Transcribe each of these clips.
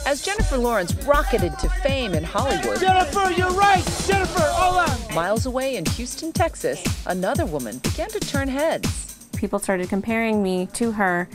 As Jennifer Lawrence rocketed to fame in Hollywood, Jennifer, you're right! Jennifer, hold on! miles away in Houston, Texas, another woman began to turn heads. People started comparing me to her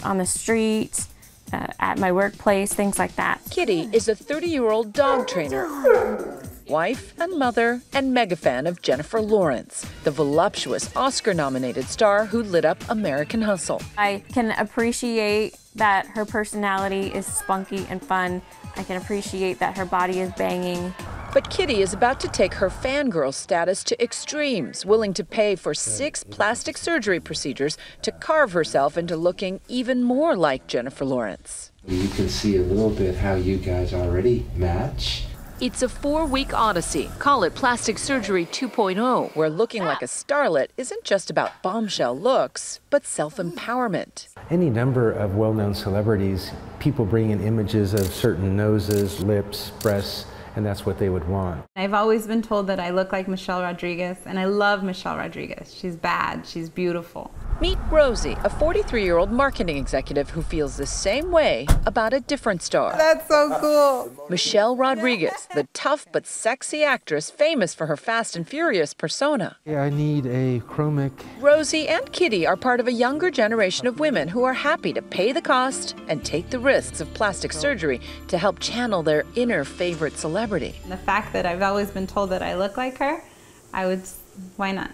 on the street, at my workplace, things like that. Kitty is a 30-year-old dog trainer, wife and mother, and mega fan of Jennifer Lawrence, the voluptuous Oscar-nominated star who lit up American Hustle. I can appreciate that her personality is spunky and fun. I can appreciate that her body is banging. But Kitty is about to take her fangirl status to extremes, willing to pay for 6 plastic surgery procedures to carve herself into looking even more like Jennifer Lawrence. You can see a little bit how you guys already match. It's a 4-week odyssey. Call it Plastic Surgery 2.0, where looking like a starlet isn't just about bombshell looks, but self-empowerment. Any number of well-known celebrities, people bring in images of certain noses, lips, breasts, and that's what they would want. I've always been told that I look like Michelle Rodriguez, and I love Michelle Rodriguez. She's bad, she's beautiful. Meet Rosie, a 43-year-old marketing executive who feels the same way about a different star. That's so cool. Michelle Rodriguez, the tough but sexy actress famous for her Fast and Furious persona. Yeah, I need a chromic. Rosie and Kitty are part of a younger generation of women who are happy to pay the cost and take the risks of plastic surgery to help channel their inner favorite celebrity. The fact that I've always been told that I look like her, why not?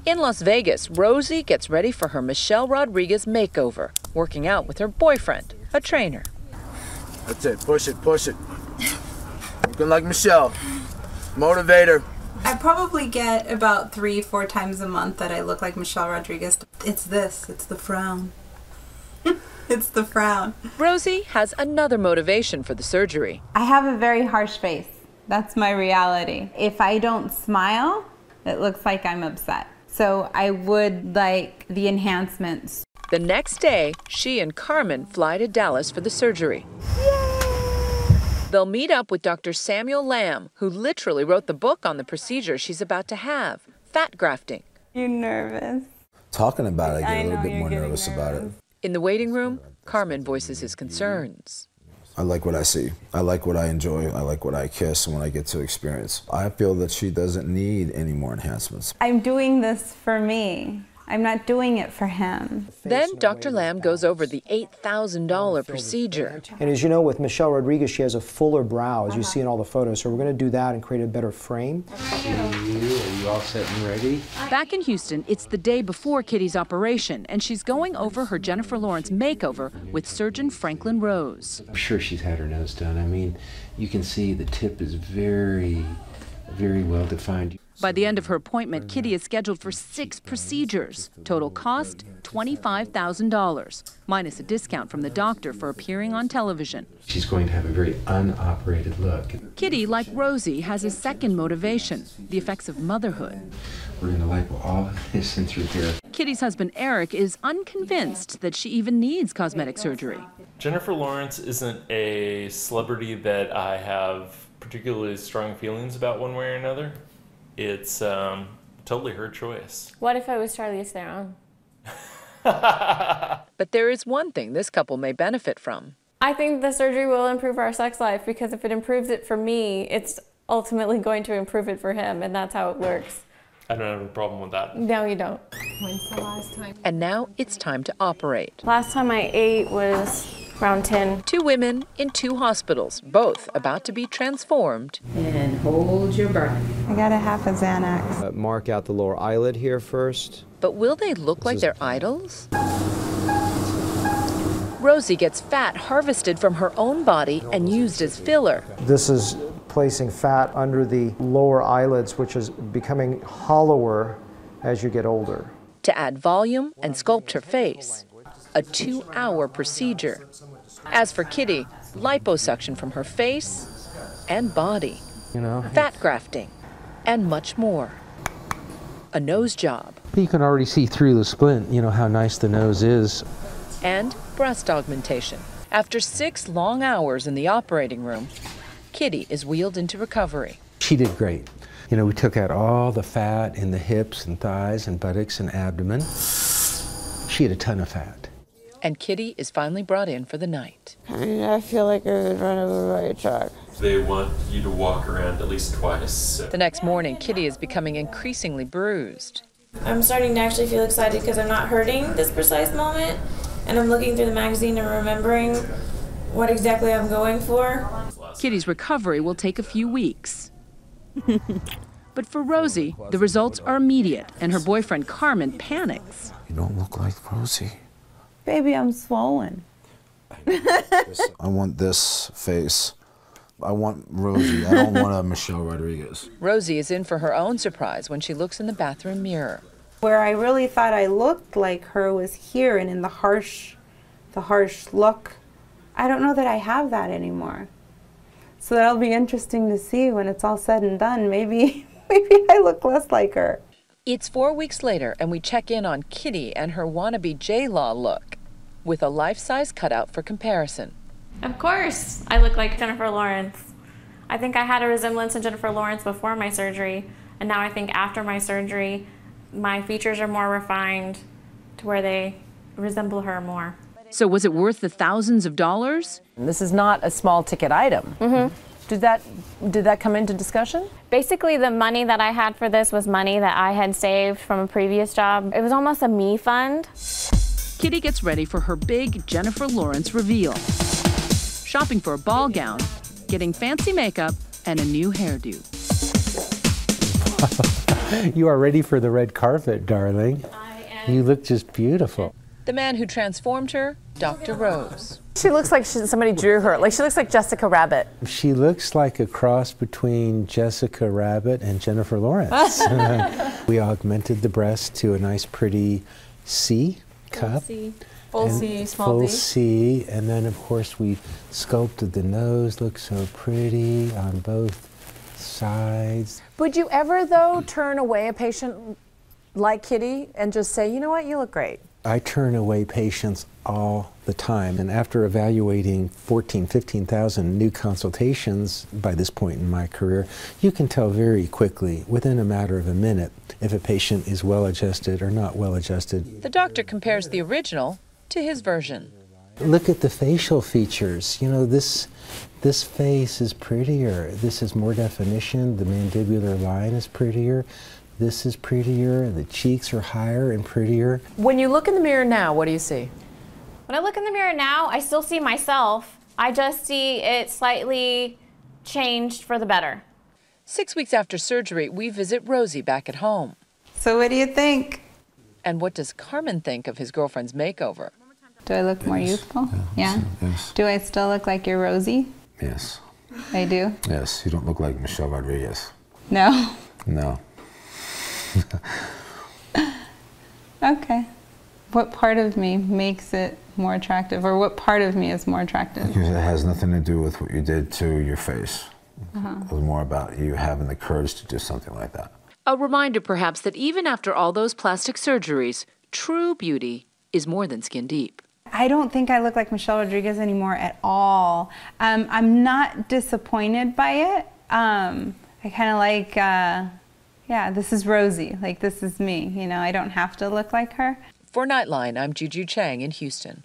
In Las Vegas, Rosie gets ready for her Michelle Rodriguez makeover, working out with her boyfriend, a trainer. That's it, push it, push it. Looking like Michelle. Motivator. I probably get about 3-4 times a month that I look like Michelle Rodriguez. It's the frown. It's the frown. Rosie has another motivation for the surgery. I have a very harsh face. That's my reality. If I don't smile, it looks like I'm upset. So I would like the enhancements. The next day, she and Carmen fly to Dallas for the surgery. Yay! They'll meet up with Dr. Samuel Lamb, who literally wrote the book on the procedure she's about to have, fat grafting. You're nervous. Talking about it, I get a little bit more nervous about it. In the waiting room, Carmen voices his concerns. I like what I see. I like what I enjoy. I like what I kiss and what I get to experience. I feel that she doesn't need any more enhancements. I'm doing this for me. I'm not doing it for him. Then Dr. Lamb goes over the $8,000 procedure. And as you know, with Michelle Rodriguez, she has a fuller brow, as you see in all the photos. So we're going to do that and create a better frame. Are you all set and ready? Back in Houston, it's the day before Kitty's operation, and she's going over her Jennifer Lawrence makeover with surgeon Franklin Rose. I'm sure she's had her nose done. I mean, you can see the tip is very, very well defined. By the end of her appointment, Kitty is scheduled for 6 procedures. Total cost, $25,000, minus a discount from the doctor for appearing on television. She's going to have a very unoperated look. Kitty, like Rosie, has a second motivation, the effects of motherhood. We're going to label all of this in through here. Kitty's husband, Eric, is unconvinced that she even needs cosmetic surgery. Jennifer Lawrence isn't a celebrity that I have particularly strong feelings about one way or another. It's totally her choice. What if I was Charlize Theron? But there is one thing this couple may benefit from. I think the surgery will improve our sex life because if it improves it for me, it's ultimately going to improve it for him, and that's how it works. I don't have a problem with that. No, you don't. When's the last time? And now it's time to operate. Last time I ate was around 10. 2 women in 2 hospitals, both about to be transformed. And hold your breath. I got a half a Xanax. Mark out the lower eyelid here first. But will they look like their idols? Rosie gets fat harvested from her own body and used as filler. This is placing fat under the lower eyelids, which is becoming hollower as you get older. To add volume and sculpt her face. A 2-hour procedure. As for Kitty, liposuction from her face and body. Fat grafting, and much more. A nose job. You can already see through the splint, how nice the nose is. And breast augmentation. After 6 long hours in the operating room, Kitty is wheeled into recovery. She did great. We took out all the fat in the hips and thighs and buttocks and abdomen. She had a ton of fat. And Kitty is finally brought in for the night. I feel like I was run over by a truck. They want you to walk around at least twice. The next morning, Kitty is becoming increasingly bruised. I'm starting to actually feel excited because I'm not hurting this precise moment, and I'm looking through the magazine and remembering what exactly I'm going for. Kitty's recovery will take a few weeks. But for Rosie, the results are immediate, and her boyfriend Carmen panics. You don't look like Rosie. Baby, I'm swollen. I want this face. I want Rosie. I don't want a Michelle Rodriguez. Rosie is in for her own surprise when she looks in the bathroom mirror. Where I really thought I looked like her was here and in the harsh look. I don't know that I have that anymore. So that'll be interesting to see when it's all said and done. Maybe I look less like her. It's 4 weeks later, and we check in on Kitty and her wannabe J-Law look with a life-size cutout for comparison. Of course, I look like Jennifer Lawrence. I think I had a resemblance to Jennifer Lawrence before my surgery, and now I think after my surgery, my features are more refined to where they resemble her more. So was it worth the thousands of dollars? This is not a small ticket item. Mm-hmm. Did that come into discussion? Basically, the money that I had for this was money that I had saved from a previous job. It was almost a me fund. Kitty gets ready for her big Jennifer Lawrence reveal. Shopping for a ball gown, getting fancy makeup, and a new hairdo. You are ready for the red carpet, darling. I am. You look just beautiful. The man who transformed her, Dr. Rose. She looks like somebody drew her. Like she looks like Jessica Rabbit. She looks like a cross between Jessica Rabbit and Jennifer Lawrence. We augmented the breast to a nice pretty C cup. Full C, small full D. C, and then of course we sculpted the nose, looks so pretty on both sides. Would you ever, though, turn away a patient like Kitty and just say, you know what, you look great? I turn away patients all the time, and after evaluating 15,000 new consultations by this point in my career, you can tell very quickly, within a matter of a minute, if a patient is well-adjusted or not well-adjusted. The doctor compares the original to his version. Look at the facial features. You know, this face is prettier. This is more definition. The mandibular line is prettier. This is prettier. The cheeks are higher and prettier. When you look in the mirror now, what do you see? When I look in the mirror now, I still see myself. I just see it slightly changed for the better. 6 weeks after surgery, we visit Rosie back at home. So what do you think? And what does Carmen think of his girlfriend's makeover? Do I look more youthful? Yeah? Yes. Do I still look like your Rosie? Yes. I do? Yes. You don't look like Michelle Rodriguez. No? No. Okay. What part of me makes it more attractive, or what part of me is more attractive? Because it has nothing to do with what you did to your face. It was more about you having the courage to do something like that. A reminder, perhaps, that even after all those plastic surgeries, true beauty is more than skin deep. I don't think I look like Michelle Rodriguez anymore at all. I'm not disappointed by it. I kind of like, yeah, this is Rosie. Like, this is me. You know, I don't have to look like her. For Nightline, I'm Juju Chang in Houston.